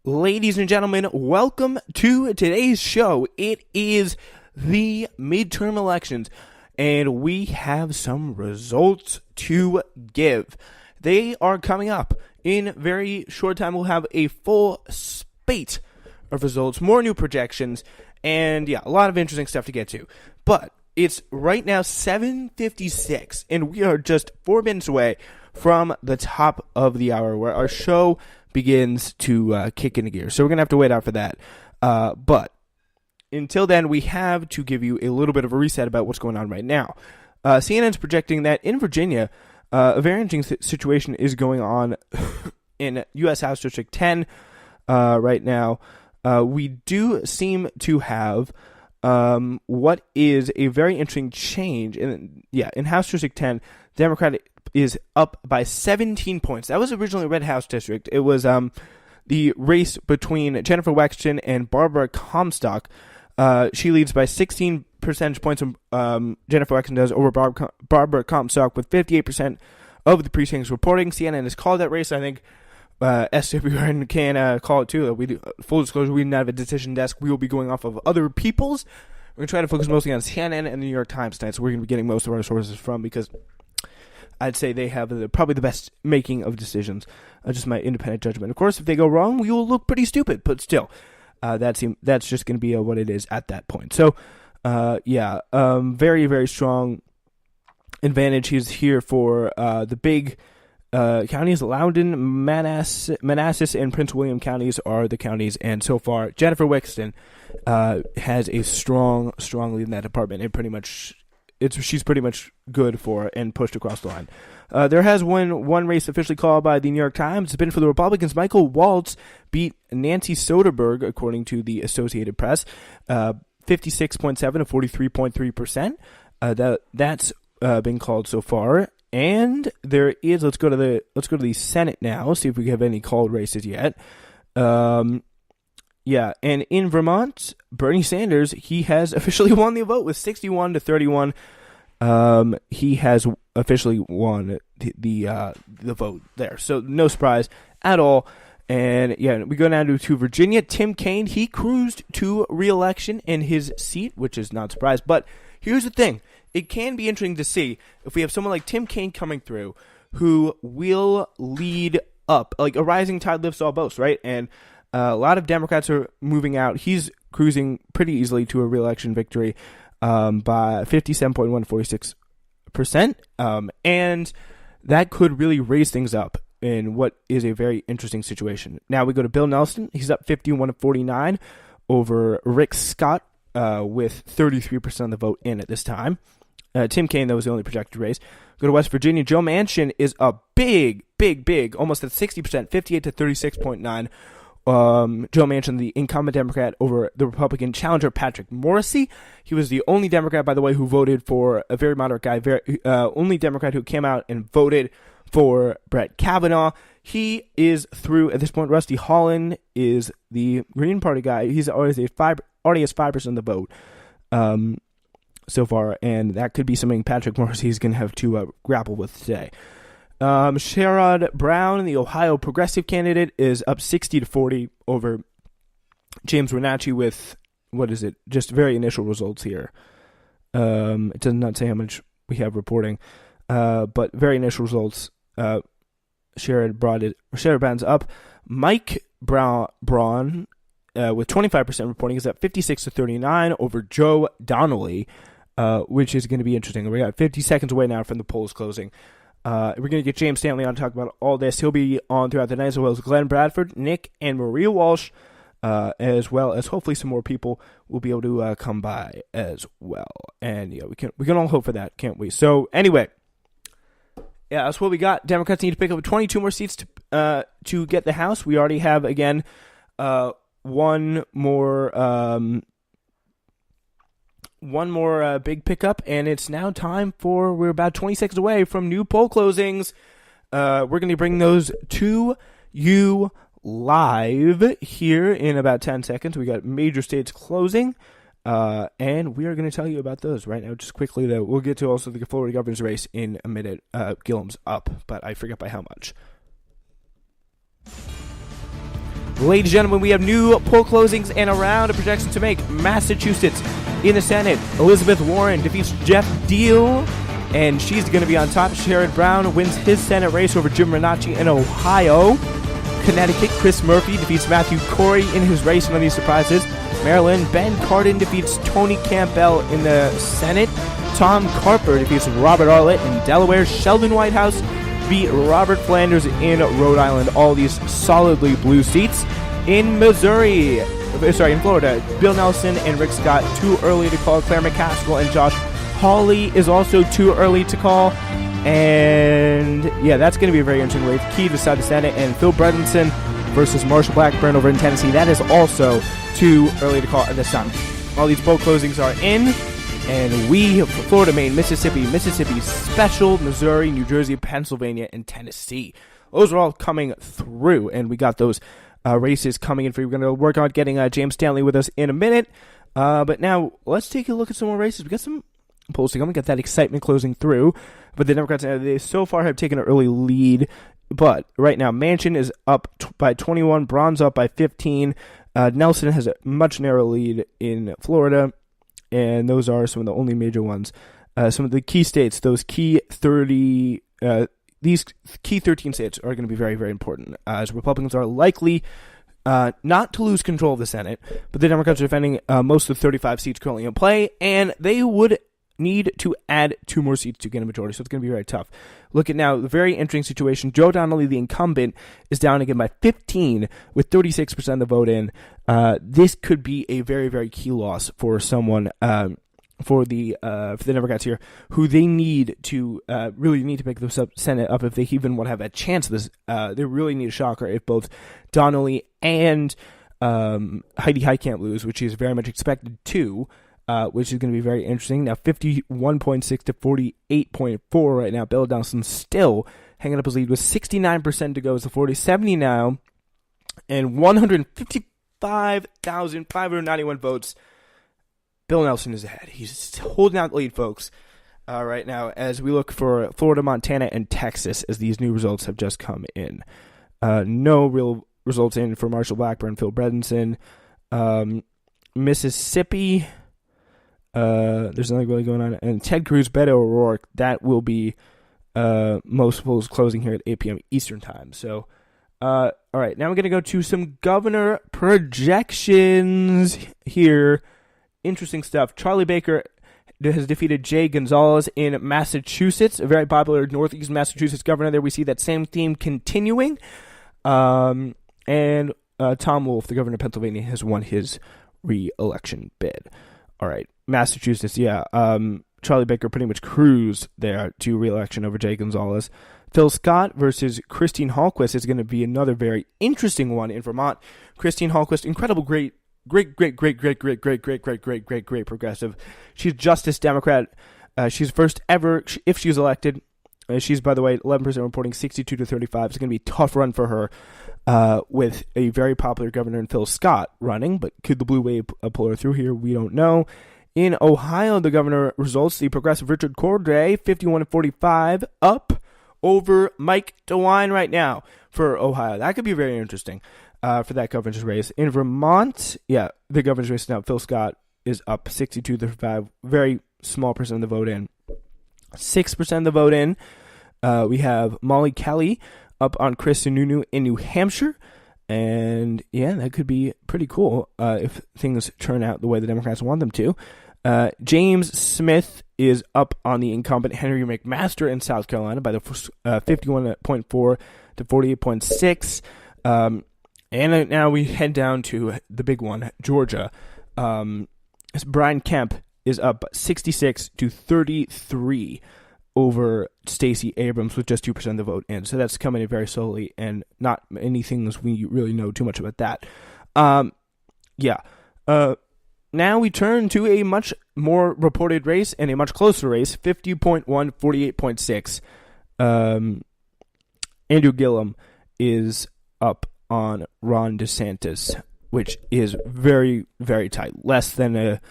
Ladies and gentlemen, welcome to today's show. It is the midterm elections, and we have some results to give. They are coming up. In very short time, we'll have a full spate of results, more new projections, and a lot of interesting stuff to get to. But it's right now 7:56, and we are just 4 minutes away from the top of the hour where our show begins to kick into gear. So we're going to have to wait out for that. But until then, we have to give you a little bit of a reset about what's going on right now. CNN's projecting that in Virginia, a very interesting situation is going on in U.S. House District 10 right now. We do seem to have what is a very interesting change. In House District 10, Democratic is up by 17 points. That was originally a red House district. It was the race between Jennifer Wexton and Barbara Comstock. She leads by 16 percentage points. Jennifer Wexton does over Barbara Comstock with 58% of the precincts reporting. CNN has called that race. I think SWN can call it too. We do, full disclosure, we didn't have a decision desk. We will be going off of other people's. We're going to try to focus mostly on CNN and the New York Times tonight, so we're going to be getting most of our sources from, because I'd say they have probably the best making of decisions. Just my independent judgment. Of course, if they go wrong, we will look pretty stupid, but still, that's just going to be what it is at that point. So, very, very strong advantage. He's here for the big counties. Loudoun, Manassas, and Prince William counties are the counties, and so far, Jennifer Wexton has a strong lead in that department, and she's pretty much good for and pushed across the line. There has one race officially called by the New York Times. It's been for the Republicans. Michael Waltz beat Nancy Soderberg, according to the Associated Press, 56.7 to 43.3%. That's been called so far. And there is. Let's go to the Senate now. See if we have any called races yet. And in Vermont, Bernie Sanders, he has officially won the vote with 61 to 31. He has officially won the vote there. So no surprise at all. And we go down to Virginia. Tim Kaine, he cruised to re-election in his seat, which is not a surprise. But here's the thing. It can be interesting to see if we have someone like Tim Kaine coming through who will lead up. Like a rising tide lifts all boats, right? And a lot of Democrats are moving out. He's cruising pretty easily to a re-election victory by 57.1 to 46%. And that could really raise things up in what is a very interesting situation. Now we go to Bill Nelson. He's up 51 to 49 over Rick Scott with 33% of the vote in at this time. Tim Kaine, though, was the only projected race. Go to West Virginia. Joe Manchin is up big, almost at 60%, 58 to 36.9. Joe Manchin, the incumbent Democrat, over the Republican challenger Patrick Morrisey. He was the only Democrat, by the way, who voted for a very moderate guy, only Democrat who came out and voted for Brett Kavanaugh. He is through at this point. Rusty Holland is the Green Party guy. He's already has 5% of the vote so far, and that could be something Patrick Morrisey is going to have to grapple with today. Sherrod Brown, the Ohio progressive candidate, is up 60 to 40 over James Wenatchee with, just very initial results here. It does not say how much we have reporting, but very initial results. Sherrod Brown's up. Mike Braun with 25% reporting is up 56 to 39 over Joe Donnelly, which is going to be interesting. We got 50 seconds away now from the polls closing. We're going to get James Stanley on to talk about all this. He'll be on throughout the night, as well as Glenn Bradford, Nick, and Maria Walsh, as well as hopefully some more people will be able to come by as well. And we can all hope for that, can't we? So anyway, that's what we got. Democrats need to pick up 22 more seats to get the House. We already have again one more big pickup, and it's now time for, we're about 20 seconds away from new poll closings. We're going to bring those to you live here in about 10 seconds. We got major states closing, and we are going to tell you about those right now. Just quickly, though, we'll get to also the Florida governor's race in a minute. Gillum's up, but I forget by how much. Ladies and gentlemen, we have new poll closings and a round of projections to make. Massachusetts in the Senate. Elizabeth Warren defeats Jeff Deal, and she's going to be on top. Sherrod Brown wins his Senate race over Jim Renacci in Ohio. Connecticut, Chris Murphy defeats Matthew Corey in his race. None of these surprises. Maryland, Ben Cardin defeats Tony Campbell in the Senate. Tom Carper defeats Robert Arlett in Delaware. Sheldon Whitehouse beat Robert Flanders in Rhode Island. All these solidly blue seats. In in Florida, Bill Nelson and Rick Scott too early to call. Claire McCaskill and Josh Hawley is also too early to call. And yeah, that's going to be a very interesting race. Key to decide the Senate, and Phil Bredesen versus Marshall Blackburn over in Tennessee. That is also too early to call at this time. All these poll closings are in, and we have Florida, Maine, Mississippi, Special, Missouri, New Jersey, Pennsylvania, and Tennessee. Those are all coming through, and we got those races coming in for you. We're going to work on getting James Stanley with us in a minute. But now let's take a look at some more races. We got some polls to come. We got that excitement closing through. But the Democrats, they so far have taken an early lead. But right now, Manchin is up by 21, Braun's up by 15. Nelson has a much narrower lead in Florida. And those are some of the only major ones. Some of the key states, those key 30, these key 13 states are going to be very, very important, as Republicans are likely not to lose control of the Senate, but the Democrats are defending most of the 35 seats currently in play, and they would need to add 2 more seats to get a majority, so it's going to be very tough. Look at now, the very interesting situation. Joe Donnelly, the incumbent, is down again by 15 with 36% of the vote in. This could be a very, very key loss for someone, for the Democrats here, who they need to really need to pick the Senate up if they even want to have a chance of this. They really need a shocker if both Donnelly and Heidi Heitkamp lose, which is very much expected to. Which is going to be very interesting. Now 51.6 to 48.4 right now. Bill Nelson still hanging up his lead with 69% to go. It's the 40-70 now. And 155,591 votes. Bill Nelson is ahead. He's holding out the lead, folks, right now as we look for Florida, Montana, and Texas as these new results have just come in. No real results in for Marshall Blackburn, Phil Bredesen. Mississippi... there's nothing really going on. And Ted Cruz, Beto O'Rourke, that will be most polls closing here at 8 p.m. Eastern Time. So, all right, now we're going to go to some governor projections here. Interesting stuff. Charlie Baker has defeated Jay Gonzalez in Massachusetts, a very popular Northeast Massachusetts governor. There we see that same theme continuing. And Tom Wolf, the governor of Pennsylvania, has won his re-election bid. All right, Massachusetts, yeah. Charlie Baker pretty much cruised there to re-election over Jay Gonzalez. Phil Scott versus Christine Hallquist is going to be another very interesting one in Vermont. Christine Hallquist, incredible, great progressive. She's Justice Democrat. She's first ever, if she's elected. She's, by the way, 11% reporting, 62 to 35. It's going to be a tough run for her with a very popular governor in Phil Scott running. But could the blue wave pull her through here? We don't know. In Ohio, the governor results, the progressive Richard Cordray, 51 to 45, up over Mike DeWine right now for Ohio. That could be very interesting for that governor's race. In Vermont, yeah, the governor's race now, Phil Scott is up 62 to 35, very small percent of the vote in. 6% of the vote in. We have Molly Kelly up on Chris Sununu in New Hampshire. And yeah, that could be pretty cool if things turn out the way the Democrats want them to. James Smith is up on the incumbent Henry McMaster in South Carolina by the 51.4 to 48.6. And now we head down to the big one, Georgia. Brian Kemp is up 66 to 33 over Stacey Abrams with just 2% of the vote in. So that's coming in very slowly and not anything we really know too much about that. Now we turn to a much more reported race and a much closer race, 50.1, 48.6. Andrew Gillum is up on Ron DeSantis, which is very, very tight. Less than a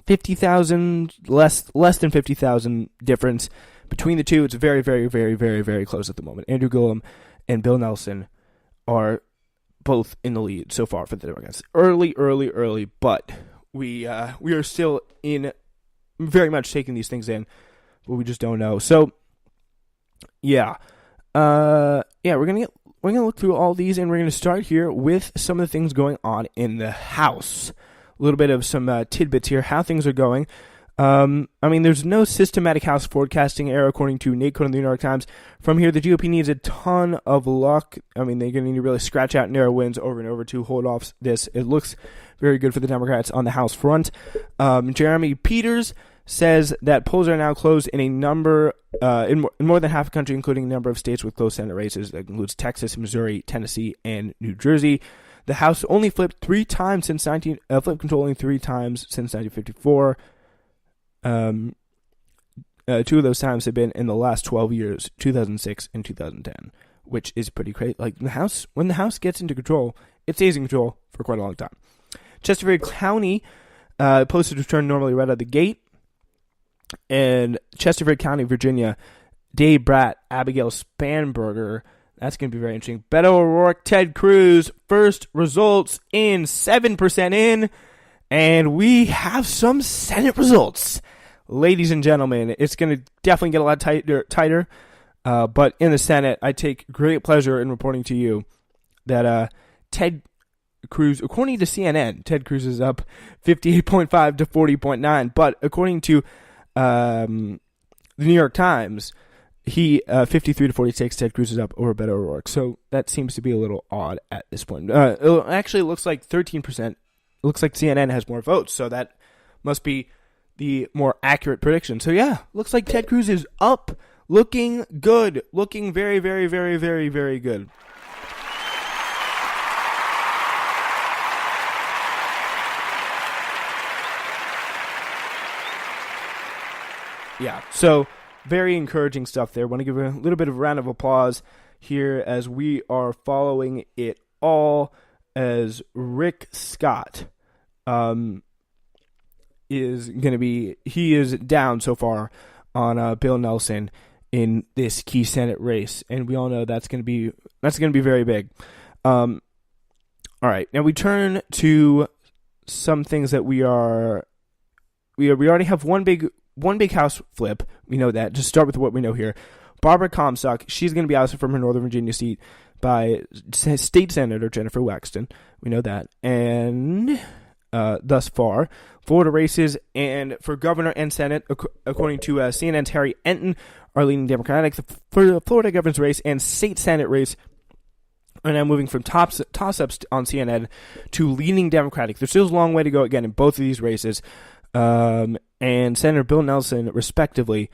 50,000, less than 50,000 difference between the two. It's very, very, very, very, very close at the moment. Andrew Gillum and Bill Nelson are both in the lead so far for the Democrats. Early, but we are still in very much taking these things in, but we just don't know. So we're gonna look through all these, and we're gonna start here with some of the things going on in the House. A little bit of some tidbits here, how things are going. There's no systematic House forecasting error, according to Nate Cohn of the New York Times. From here, the GOP needs a ton of luck. They're going to need to really scratch out narrow wins over and over to hold off this. It looks very good for the Democrats on the House front. Jeremy Peters says that polls are now closed in a number, in more than half the country, including a number of states with close Senate races. That includes Texas, Missouri, Tennessee, and New Jersey. The House only flipped control only 3 times since 1954. Two of those times have been in the last 12 years, 2006 and 2010, which is pretty crazy. Like, when the House gets into control, it stays in control for quite a long time. Chesterfield County posted return normally right out of the gate. And Chesterfield County, Virginia, Dave Bratt, Abigail Spanberger. That's going to be very interesting. Beto O'Rourke, Ted Cruz, first results in 7% in. And we have some Senate results. Ladies and gentlemen, it's going to definitely get a lot tighter. But in the Senate, I take great pleasure in reporting to you that Ted Cruz, according to CNN, Ted Cruz is up 58.5 to 40.9. But according to the New York Times, he 53 to 46. Ted Cruz is up over Beto O'Rourke. So that seems to be a little odd at this point. It actually looks like 13%. It looks like CNN has more votes, so that must be the more accurate prediction. So yeah, looks like Ted Cruz is up, looking good, looking very, very, very, very, very good. Yeah, so very encouraging stuff there. Want to give a little bit of a round of applause here as we are following it all, as Rick Scott is down so far on Bill Nelson in this key Senate race, and we all know that's going to be very big. All right, now we turn to some things that we already have one big House flip. We know that. Just start with what we know here. Barbara Comstock, she's going to be ousted from her Northern Virginia seat by State Senator Jennifer Waxton. We know that. And thus far, Florida races and for governor and Senate, according to CNN's Harry Enton, are leaning Democratic. For the Florida governor's race and state Senate race are now moving from toss-ups on CNN to leaning Democratic. There's still a long way to go again in both of these races. And Senator Bill Nelson, respectively,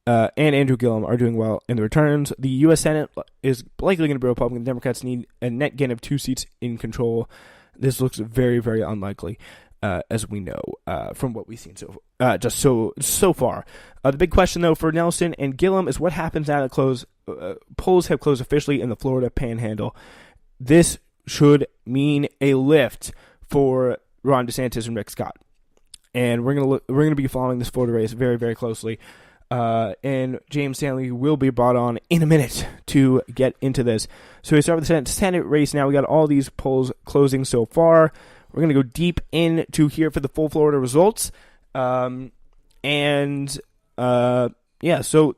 and Andrew Gillum are doing well in the returns. The U.S. Senate is likely going to be Republican. Democrats need a net gain of 2 seats in control. This looks very, very unlikely, as we know from what we've seen so far. The big question, though, for Nelson and Gillum is what happens now that polls have closed officially in the Florida Panhandle. This should mean a lift for Ron DeSantis and Rick Scott. And we're gonna be following this Florida race very, very closely. And James Stanley will be brought on in a minute to get into this. So we start with the Senate race now. We got all these polls closing so far. We're gonna go deep into here for the full Florida results. So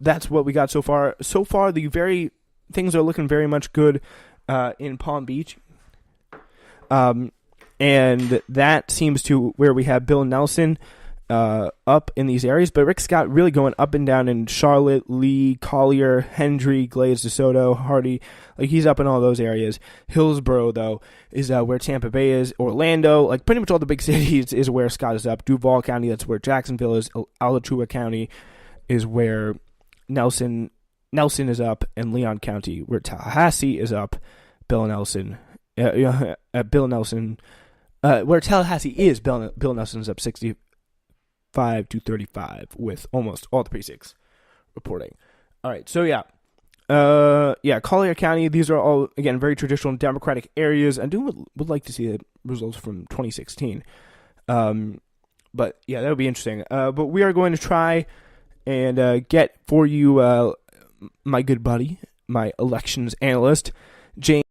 that's what we got so far. So far, things are looking very much good in Palm Beach. And that seems to where we have Bill Nelson up in these areas, but Rick Scott really going up and down in Charlotte, Lee, Collier, Hendry, Glades, DeSoto, Hardy. Like, he's up in all those areas. Hillsborough, though, is where Tampa Bay is. Orlando, like pretty much all the big cities is where Scott is up. Duval County, that's where Jacksonville is. Alachua County is where Nelson is up, and Leon County, where Tallahassee is up. Bill Nelson. Where Tallahassee is, Bill Nelson's up 65 to 35 with almost all the precincts reporting. All right, so Collier County, these are all, again, very traditional Democratic areas. I would like to see the results from 2016. But yeah, that would be interesting. But we are going to try and get for you my good buddy, my elections analyst, James.